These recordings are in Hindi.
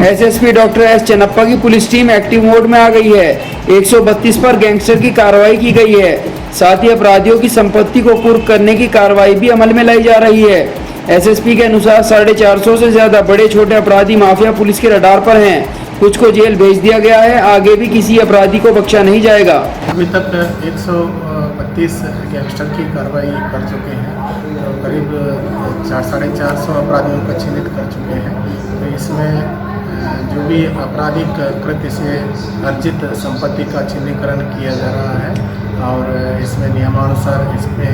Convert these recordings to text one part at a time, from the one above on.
एसएसपी डॉक्टर एस चन्नप्पा की पुलिस टीम एक्टिव मोड में आ गई है। 132 पर गैंगस्टर की कार्रवाई की गई है। साथ ही अपराधियों की संपत्ति को कुर्क करने की कार्रवाई भी अमल में लाई जा रही है। एसएसपी के अनुसार 450 से ज्यादा बड़े छोटे अपराधी माफिया पुलिस के रडार पर हैं। कुछ को जेल भेज दिया गया है। आगे भी किसी अपराधी को बख्शा नहीं जाएगा। अभी तक 132 गैंगस्टर की कार्रवाई कर चुके हैं। तो करीब 450 अपराधियों को चिन्हित कर चुके हैं। तो इसमें जो भी आपराधिक कृत्य से अर्जित संपत्ति का चिन्हीकरण किया जा रहा है और इसमें नियमानुसार इसमें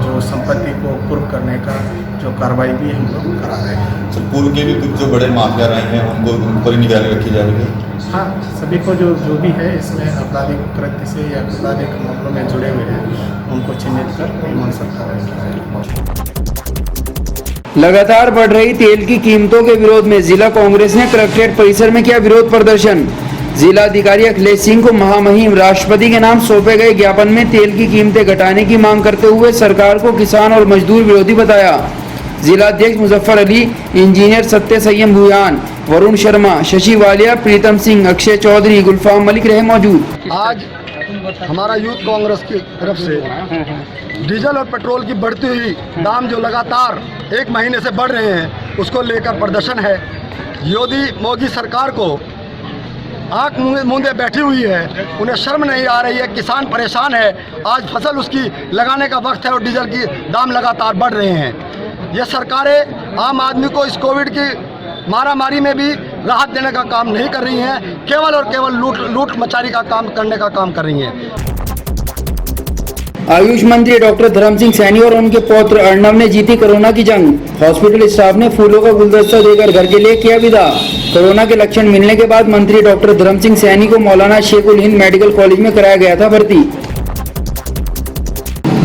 जो संपत्ति को कुर्क करने का जो कार्रवाई भी हम लोग करा रहे हैं। सर, पूर्व के भी कुछ जो बड़े माफिया रहे हैं उनको उन पर निगरानी रखी जाएगी? हाँ, सभी को जो भी है इसमें आपराधिक कृत्य से या आपराधिक मामलों में जुड़े हुए हैं उनको चिन्हित कर नियमानुसार कार्रवाई की जाएगी। लगातार बढ़ रही तेल की कीमतों के विरोध में जिला कांग्रेस ने कलेक्ट्रेट परिसर में किया विरोध प्रदर्शन। जिला अधिकारी अखिलेश सिंह को महामहिम राष्ट्रपति के नाम सौंपे गए ज्ञापन में तेल की कीमतें घटाने की मांग करते हुए सरकार को किसान और मजदूर विरोधी बताया। जिला अध्यक्ष मुजफ्फर अली, इंजीनियर सत्य संयम भूयान, वरुण शर्मा, शशि वालिया, प्रीतम सिंह, अक्षय चौधरी, गुलफाम मलिक रहे मौजूद। आज हमारा यूथ कांग्रेस की तरफ से डीजल और पेट्रोल की बढ़ती हुई दाम जो लगातार 1 महीने से बढ़ रहे हैं उसको लेकर प्रदर्शन है। योगी मोदी सरकार को आंख मूंदे बैठी हुई है, उन्हें शर्म नहीं आ रही है। किसान परेशान है, आज फसल उसकी लगाने का वक्त है और डीजल की दाम लगातार बढ़ रहे हैं। ये सरकारें आम आदमी को इस कोविड की मारामारी में भी राहत देने का काम नहीं कर रही हैं, केवल और केवल लूट मचारी का काम करने का काम कर रही हैं। आयुष मंत्री डॉक्टर धर्म सिंह सैनी और उनके पौत्र अर्णव ने जीती कोरोना की जंग। हॉस्पिटल स्टाफ ने फूलों का गुलदस्ता देकर घर के लिए किया विदा। कोरोना के लक्षण मिलने के बाद मंत्री डॉक्टर धर्म सिंह सैनी को मौलाना शेखुल हिंद मेडिकल कॉलेज में कराया गया था भर्ती।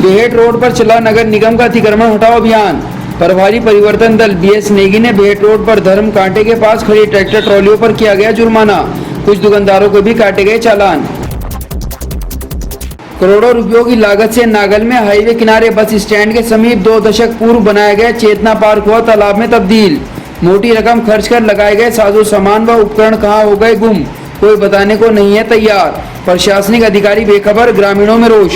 बेहट रोड पर चला नगर निगम का अतिक्रमण हटाओ अभियान। प्रभारी परिवर्तन दल बीएस नेगी ने बेहट रोड पर धर्म कांटे के पास खड़ी ट्रैक्टर ट्रॉलियों पर किया गया जुर्माना। कुछ दुकानदारों को भी काटे गए चालान। करोड़ों रुपयों की लागत से नागल में हाईवे किनारे बस स्टैंड के समीप 2 दशक पूर्व बनाया गया चेतना पार्क हुआ तालाब में तब्दील। मोटी रकम खर्च कर लगाए गए साजो सामान व उपकरण कहां हो गए गुम, कोई बताने को नहीं है तैयार। प्रशासनिक अधिकारी बेखबर, ग्रामीणों में रोष।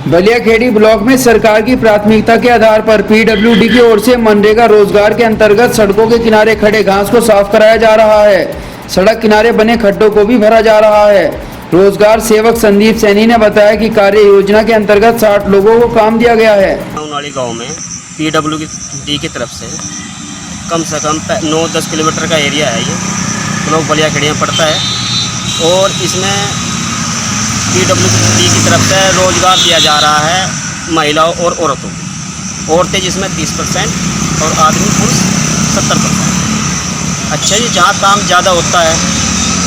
बलियाखेड़ी ब्लॉक में सरकार की प्राथमिकता के आधार पर पीडब्ल्यूडी की ओर से मनरेगा रोजगार के अंतर्गत सड़कों के किनारे खड़े घास को साफ कराया जा रहा है। सड़क किनारे बने खड्डों को भी भरा जा रहा है। रोजगार सेवक संदीप सैनी ने बताया कि कार्य योजना के अंतर्गत 60 लोगों को काम दिया गया है। वाली गांव में पीडब्ल्यूडी की तरफ से कम से कम 9-10 किलोमीटर का एरिया है। ये ब्लॉक बलियाखेड़ी में पड़ता है और इसमें पीडब्ल्यूडी की तरफ से रोजगार दिया जा रहा है महिलाओं और औरतों को। औरतें जिसमें 30% और आदमी पुरुष 70%। अच्छा जी, जहाँ काम ज़्यादा होता है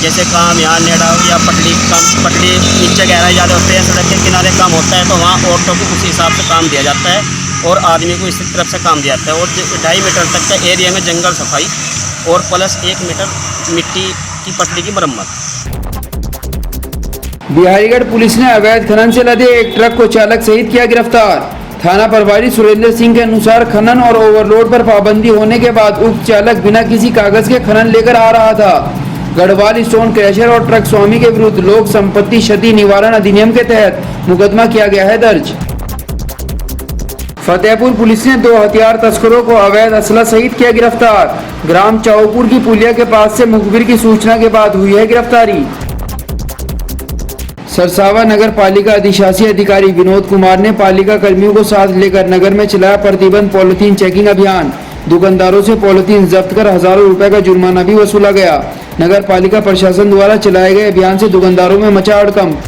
जैसे काम यहाँ नेड़ा या पटड़ी नीचे गहराई ज़्यादा होते हैं, सड़क के किनारे काम होता है तो वहाँ औरतों को उसी हिसाब से काम दिया जाता है और आदमी को इसी तरफ से काम दिया जाता है। और 2.5 मीटर तक का एरिया में जंगल सफाई और प्लस 1 मीटर मिट्टी की पटड़ी की मरम्मत। बिहारीगढ़ पुलिस ने अवैध खनन से लदे एक ट्रक को चालक सहित किया गिरफ्तार। थाना प्रभारी सुरेंद्र सिंह के अनुसार खनन और ओवरलोड पर पाबंदी होने के बाद उक्त चालक बिना किसी कागज के खनन लेकर आ रहा था। गढ़वाल स्टोन क्रैशर और ट्रक स्वामी के विरुद्ध लोक संपत्ति क्षति निवारण अधिनियम के तहत मुकदमा किया गया है दर्ज। फतेहपुर पुलिस ने 2 हथियार तस्करों को अवैध असला सहित किया गिरफ्तार। ग्राम चाऊपुर की पुलिया के पास से मुखबिर की सूचना के बाद हुई है गिरफ्तारी। सरसावा नगर पालिका अधिशासी अधिकारी विनोद कुमार ने पालिका कर्मियों को साथ लेकर नगर में चलाया प्रतिबंध पॉलिथीन चेकिंग अभियान। दुकानदारों से पॉलिथीन जब्त कर हजारों रुपए का जुर्माना भी वसूला गया। नगर पालिका प्रशासन द्वारा चलाए गए अभियान से दुकानदारों में मचा हड़कंप।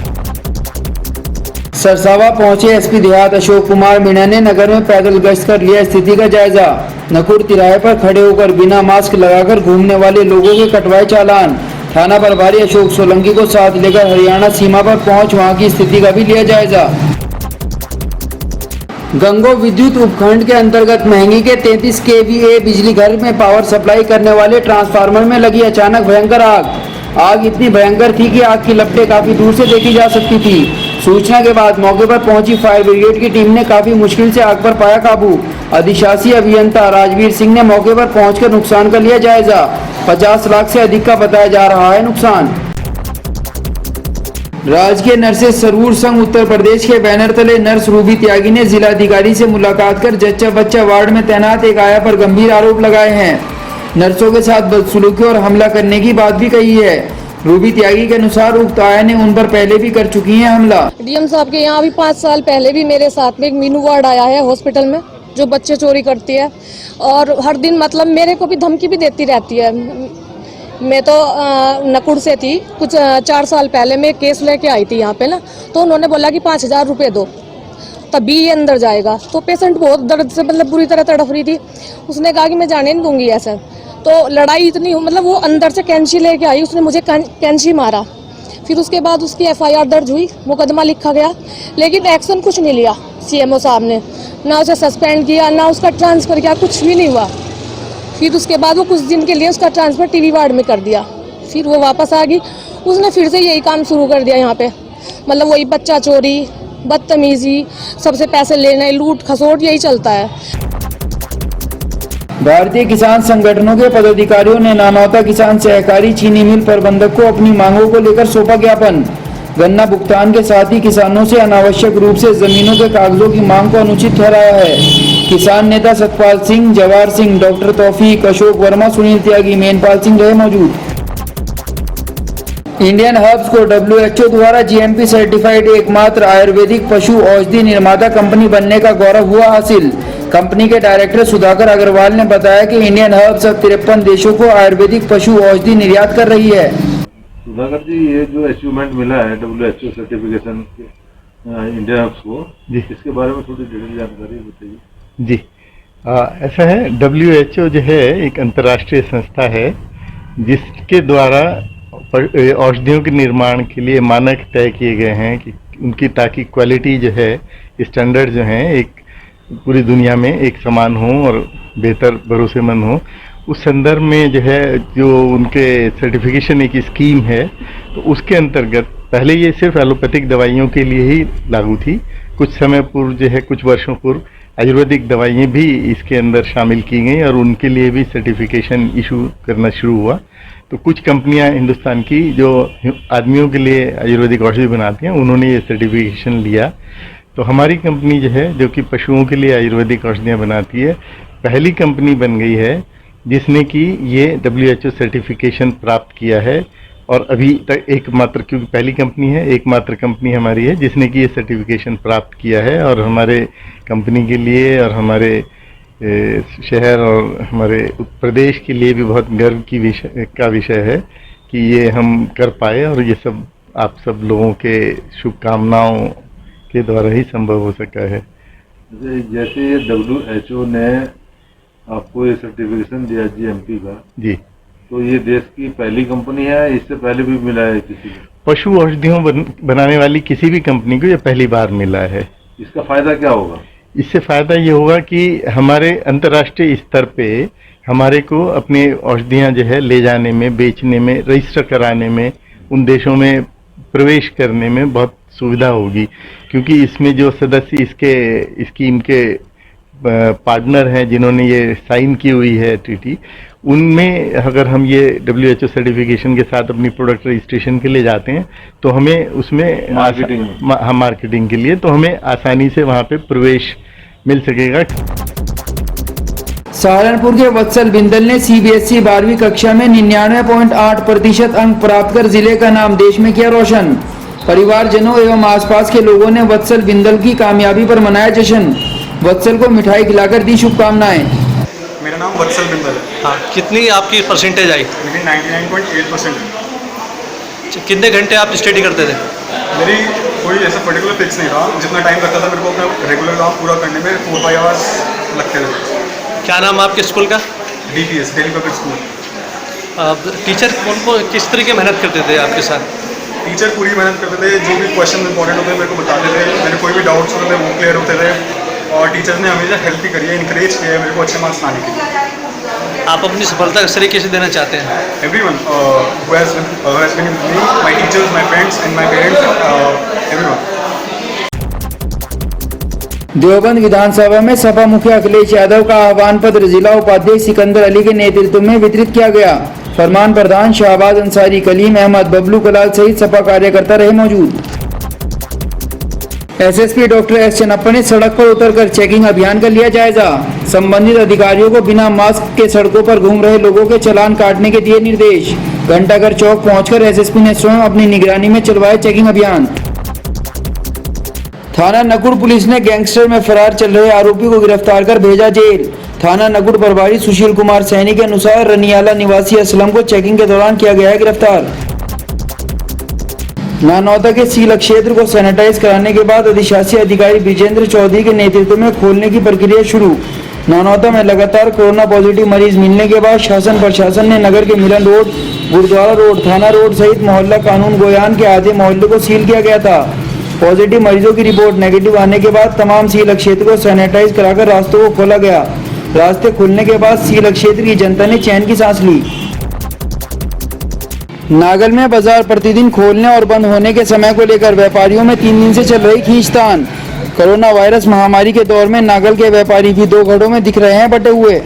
सरसावा पहुंचे एसपी देहात अशोक कुमार मीणा ने नगर में पैदल गश्त कर लिया स्थिति का जायजा। नकुड़ तिराहे पर खड़े होकर बिना मास्क लगाकर घूमने वाले लोगों के कटवाए चालान। थाना प्रभारी अशोक सोलंकी को साथ लेकर हरियाणा सीमा पर पहुंच वहां की स्थिति का भी लिया जायजा। गंगो विद्युत उपखंड के अंतर्गत महंगी के 33 kVA बिजली घर में पावर सप्लाई करने वाले ट्रांसफार्मर में लगी अचानक भयंकर आग। आग इतनी भयंकर थी कि आग की लपटें काफी दूर से देखी जा सकती थी। सूचना के बाद मौके पर पहुंची फायर ब्रिगेड की टीम ने काफी मुश्किल से आग पर पाया काबू। अधिशासी अभियंता राजवीर सिंह ने मौके पर पहुंचकर नुकसान का लिया जायजा। 50 लाख से अधिक का बताया जा रहा है नुकसान। राजकीय नर्सेज सरवूर संघ उत्तर प्रदेश के बैनर तले नर्स रूबी त्यागी ने जिलाधिकारी से मुलाकात कर जच्चा बच्चा वार्ड में तैनात एक आया पर गंभीर आरोप लगाए हैं। नर्सों के साथ बदसलूकी और हमला करने की बात भी कही है। रूबी त्यागी के अनुसार उक्त आया ने उन पर पहले भी कर चुकी है हमला। डीएम साहब के यहाँ भी 5 साल पहले भी मेरे साथ में एक मीनू वार्ड आया है हॉस्पिटल में, जो बच्चे चोरी करती है और हर दिन मतलब मेरे को भी धमकी भी देती रहती है। मैं तो नकुड़ से थी, कुछ 4 साल पहले मैं केस लेके आई थी यहाँ पे ना, तो उन्होंने बोला कि 5000 रुपये दो तभी ये अंदर जाएगा। तो पेशेंट बहुत दर्द से मतलब बुरी तरह तड़फ रही थी। उसने कहा कि मैं जाने नहीं दूंगी ऐसा। तो लड़ाई इतनी मतलब वो अंदर से कैंची लेके आई, उसने मुझे कैंची मारा। फिर उसके बाद उसकी FIR दर्ज हुई, मुकदमा लिखा गया, लेकिन एक्शन कुछ नहीं लिया CMO साहब ने। ना उसे सस्पेंड किया, ना उसका ट्रांसफ़र किया, कुछ भी नहीं हुआ। फिर उसके बाद वो कुछ दिन के लिए उसका ट्रांसफ़र TV वार्ड में कर दिया। फिर वो वापस आ गई, उसने फिर से यही काम शुरू कर दिया यहाँ पे। मतलब वही बच्चा चोरी, बदतमीजी, सबसे पैसे लेने, लूट खसोट, यही चलता है। भारतीय किसान संगठनों के पदाधिकारियों ने नानौता किसान सहकारी चीनी मिल प्रबंधक को अपनी मांगों को लेकर सौंपा ज्ञापन। गन्ना भुगतान के साथ ही किसानों से अनावश्यक रूप से जमीनों के कागजों की मांग को अनुचित ठहराया है। किसान नेता सतपाल सिंह, जवाहर सिंह, डॉक्टर तौफीक, अशोक वर्मा, सुनील त्यागी, मेनपाल सिंह रहे मौजूद। इंडियन हर्ब्स को WHO द्वारा GMP सर्टिफाइड एकमात्र आयुर्वेदिक पशु औषधि निर्माता कंपनी बनने का गौरव हुआ हासिल। कंपनी के डायरेक्टर सुधाकर अग्रवाल ने बताया कि इंडियन हर्ब्स अब 53 देशों को आयुर्वेदिक पशु औषधि निर्यात कर रही है। सुधाकर जी, ये जो अचीवमेंट मिला है WHO सर्टिफिकेशन इंडियन हर्ब्स को, इसके बारे में थोड़ी डिटेल जानकारी बताइए। जी, ऐसा है, WHO जो है एक अंतर्राष्ट्रीय संस्था है जिसके द्वारा औषधियों के निर्माण के लिए मानक तय किए गए हैं कि उनकी, ताकि क्वालिटी जो है, स्टैंडर्ड जो हैं एक पूरी दुनिया में एक समान हो और बेहतर भरोसेमंद हो। उस संदर्भ में जो है, जो उनके सर्टिफिकेशन एक स्कीम है, तो उसके अंतर्गत पहले ये सिर्फ एलोपैथिक दवाइयों के लिए ही लागू थी। कुछ समय पूर्व जो है, कुछ वर्षों पूर्व आयुर्वेदिक दवाइयाँ भी इसके अंदर शामिल की गई और उनके लिए भी सर्टिफिकेशन इशू करना शुरू हुआ। तो कुछ कंपनियां हिंदुस्तान की जो आदमियों के लिए आयुर्वेदिक औषधि बनाती हैं, उन्होंने ये सर्टिफिकेशन लिया। तो हमारी कंपनी जो है, जो कि पशुओं के लिए आयुर्वेदिक औषधियाँ बनाती है, पहली कंपनी बन गई है जिसने कि ये WHO सर्टिफिकेशन प्राप्त किया है। और अभी तक एकमात्र, क्योंकि पहली कंपनी है, एकमात्र कंपनी हमारी है जिसने कि ये सर्टिफिकेशन प्राप्त किया है। और हमारे कंपनी के लिए और हमारे शहर और हमारे प्रदेश के लिए भी बहुत गर्व का विषय है कि ये हम कर पाए, और ये सब आप सब लोगों के शुभकामनाओं के द्वारा ही संभव हो सका है। जैसे ये WHO ने आपको ये सर्टिफिकेशन दिया GMP का, जी, तो ये देश की पहली कंपनी है, इससे पहले भी मिला है किसी को? पशु औषधियों बनाने वाली किसी भी कंपनी को ये पहली बार मिला है। इसका फायदा क्या होगा? इससे फ़ायदा ये होगा कि हमारे अंतर्राष्ट्रीय स्तर पे हमारे को अपनी औषधियाँ जो है ले जाने में, बेचने में, रजिस्टर कराने में, उन देशों में प्रवेश करने में बहुत सुविधा होगी। क्योंकि इसमें जो सदस्य इसके स्कीम के पार्टनर हैं, जिन्होंने ये साइन की हुई है ट्रीटी, उनमें अगर हम ये WHO सर्टिफिकेशन के साथ अपनी प्रोडक्ट रजिस्ट्रेशन के लिए जाते हैं, तो हमें उसमें मार्केटिंग के लिए तो हमें आसानी से वहाँ पे प्रवेश मिल सकेगा। सहारनपुर के वत्सल बिंदल ने CBSE 12वीं कक्षा में 99.8% अंक प्राप्त कर जिले का नाम देश में किया रोशन। परिवारजनों एवं आसपास के लोगों ने वत्सल बिंदल की कामयाबी पर मनाया जश्न। वत्सल को मिठाई खिलाकर दी शुभकामनाएं। मेरा नाम वत्सल बिंदल है। हाँ, कितनी आपकी परसेंटेज आई? मेरी 99.8%। कितने घंटे आप स्टडी करते थे? मेरी कोई ऐसा पर्टिकुलर फिक्स नहीं था, जितना टाइम लगता था मेरे को अपना रेगुलर काम पूरा करने में 4-5 आवर्स लगते थे। क्या नाम है आपके स्कूल का? DPS, Delhi public school. Teacher कौन किस तरीके मेहनत करते थे आपके साथ? टीचर पूरी मेहनत करते थे, जो भी क्वेश्चन इंपॉर्टेंट होते थे मेरे को बताते थे, मेरे कोई भी डाउट्स होते थे वो क्लियर होते थे। और टीचर्स ने हमेशा हेल्प भी करी है, इनकरेज किया है मेरे को अच्छे मार्क्स लाने के लिए। आप अपनी सफलता किस तरीके से देना चाहते हैं? Everyone who has been with me, my teachers, my friends, and my parents, everyone. Deoband विधानसभा में सपा मुखिया अखिलेश यादव का आह्वान पत्र जिला उपाध्यक्ष सिकंदर अली के नेतृत्व में वितरित किया गया। फरमान प्रधान शाहबाज अंसारी, कलीम अहमद, बबलू कलाल सहित सपा कार्यकर्ता रहे मौजूद। एसएसपी डॉक्टर एस चन्नप्पा ने सड़क पर उतरकर चेकिंग अभियान का लिया जायजा। संबंधित अधिकारियों को बिना मास्क के सड़कों पर घूम रहे लोगों के चालान काटने के दिए निर्देश। घंटाघर चौक पहुंचकर एसएसपी ने स्वयं अपनी निगरानी में चलवाया चेकिंग अभियान। थाना नकुड़ पुलिस ने गैंगस्टर में फरार चल रहे आरोपी को गिरफ्तार कर भेजा जेल। थाना नकुड़ प्रभारी सुशील कुमार सैनी के अनुसार रनियाला निवासी असलम को चेकिंग के दौरान किया गया है गिरफ्तार। नानौदा के सील क्षेत्र को सैनिटाइज कराने के बाद अधिशासी अधिकारी विजेंद्र चौधरी के नेतृत्व में खोलने की प्रक्रिया शुरू। नानौदा में लगातार कोरोना पॉजिटिव मरीज मिलने के बाद शासन प्रशासन ने नगर के मिलन रोड, गुरुद्वारा रोड, थाना रोड सहित मोहल्ला कानून गोयान के आधे मोहल्ले को सील किया गया था। पॉजिटिव मरीजों की रिपोर्ट नेगेटिव आने के बाद तमाम सील क्षेत्र को सैनिटाइज कराकर रास्तों को खोला गया। रास्ते खुलने के बाद सील क्षेत्र की जनता ने चैन की सांस ली। नागल में बाजार प्रतिदिन खोलने और बंद होने के समय को लेकर व्यापारियों में 3 दिन से चल रही खींचतान। कोरोना वायरस महामारी के दौर में नागल के व्यापारी भी 2 घड़ों में दिख रहे हैं बटे हुए।